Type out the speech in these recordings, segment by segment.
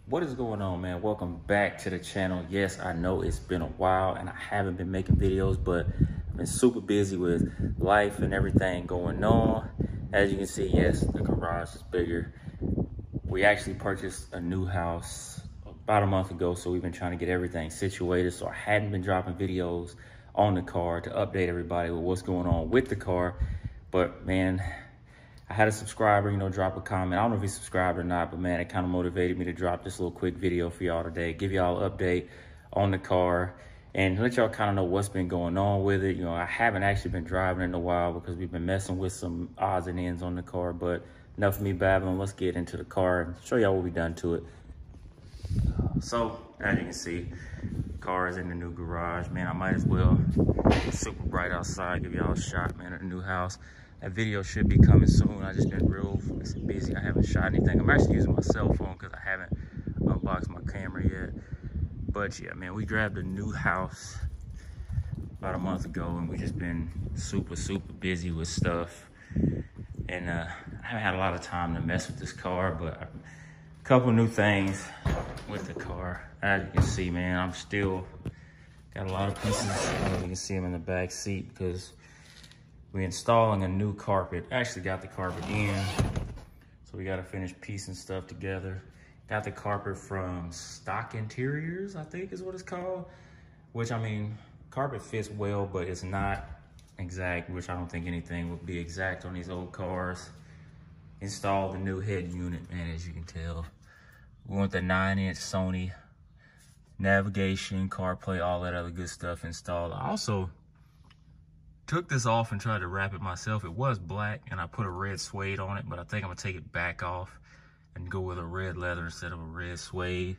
What is going on, man? Welcome back to the channel. Yes, I know it's been a while and I haven't been making videos, but I've been super busy with life and everything going on. As you can see, yes, the garage is bigger. We actually purchased a new house about a month ago, so we've been trying to get everything situated. So I hadn't been dropping videos on the car to update everybody with what's going on with the car. But man, I had a subscriber, drop a comment. I don't know if he subscribed or not, but man, it kind of motivated me to drop this little quick video for y'all today. Give y'all an update on the car and let y'all kind of know what's been going on with it. I haven't actually been driving in a while because we've been messing with some odds and ends on the car, but enough of me babbling. Let's get into the car and show y'all what we've done to it. So, as you can see, the car is in the new garage. Man, I might as well, it's super bright outside, give y'all a shot, man, of the new house. That video should be coming soon. I just been real busy. I haven't shot anything. I'm actually using my cell phone because I haven't unboxed my camera yet. But yeah, man, we grabbed a new house about a month ago and we just been super busy with stuff. And I haven't had a lot of time to mess with this car, but a couple new things with the car. As you can see, man, I'm still got a lot of pieces. You can see them in the back seat because we're installing a new carpet. Actually got the carpet in, so we got to finish piecing stuff together. Got the carpet from Stock Interiors, I think is what it's called. Which, I mean, carpet fits well, but it's not exact, which I don't think anything would be exact on these old cars. Installed the new head unit, man, as you can tell. We want the 9-inch Sony navigation, CarPlay, all that other good stuff installed. I also took this off and tried to wrap it myself. It was black and I put a red suede on it, but I think I'm gonna take it back off and go with a red leather instead of a red suede.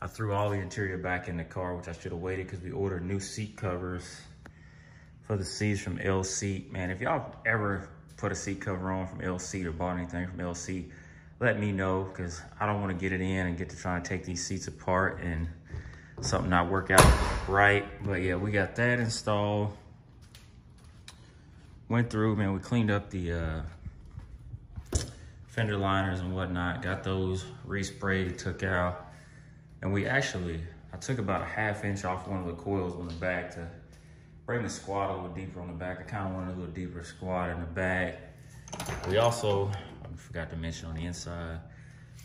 I threw all the interior back in the car, which I should have waited because we ordered new seat covers for the seats from LC. Man, if y'all ever put a seat cover on from LC or bought anything from LC, let me know because I don't want to get it in and get to try to take these seats apart and something not work out right. But yeah, we got that installed. Went through, man, we cleaned up the fender liners and whatnot, got those resprayed, took out. And I took about a 1/2 inch off one of the coils on the back to bring the squat a little deeper on the back. I kind of wanted a little deeper squat in the back. We also, I forgot to mention on the inside,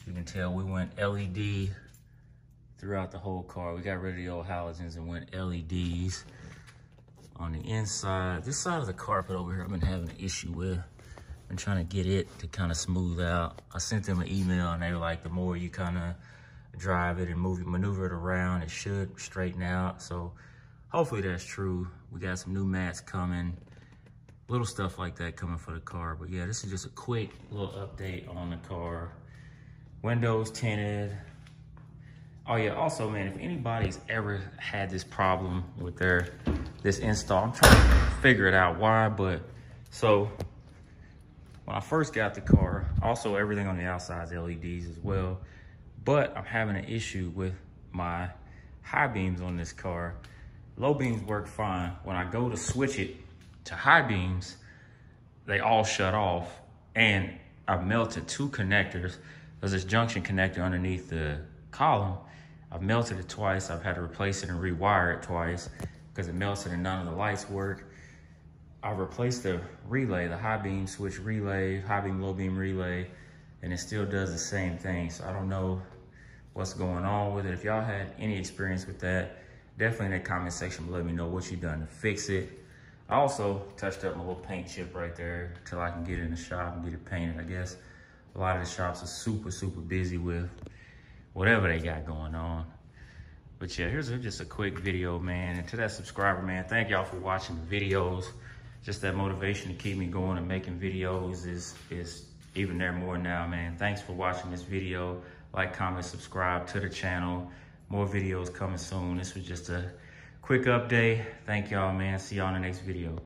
you can tell we went LED throughout the whole car. We got rid of the old halogens and went LEDs. On the inside, this side of the carpet over here, I've been having an issue with. Been trying to get it to kind of smooth out. I sent them an email and they were like, the more you kind of drive it and maneuver it around, it should straighten out. So hopefully that's true. We got some new mats coming, little stuff like that coming for the car. But yeah, this is just a quick little update on the car. Windows tinted. Oh yeah, also, man, if anybody's ever had this problem with this install, I'm trying to figure it out why, but so when I first got the car, also everything on the outside is LEDs as well, but I'm having an issue with my high beams on this car. Low beams work fine. When I go to switch it to high beams, they all shut off, and I've melted 2 connectors. There's this junction connector underneath the column. I've melted it twice. I've had to replace it and rewire it twice because it melted and none of the lights work. I've replaced the relay, the high beam switch relay, high beam, low beam relay, and it still does the same thing. So I don't know what's going on with it. If y'all had any experience with that, definitely in the comment section, let me know what you've done to fix it. I also touched up my little paint chip right there till I can get it in the shop and get it painted. I guess a lot of the shops are super busy with whatever they got going on. But yeah, here's just a quick video, man. And to that subscriber, man, thank y'all for watching the videos. Just that motivation to keep me going and making videos is even there more now, man. Thanks for watching this video. Like, comment, subscribe to the channel. More videos coming soon. This was just a quick update. Thank y'all, man. See y'all in the next video.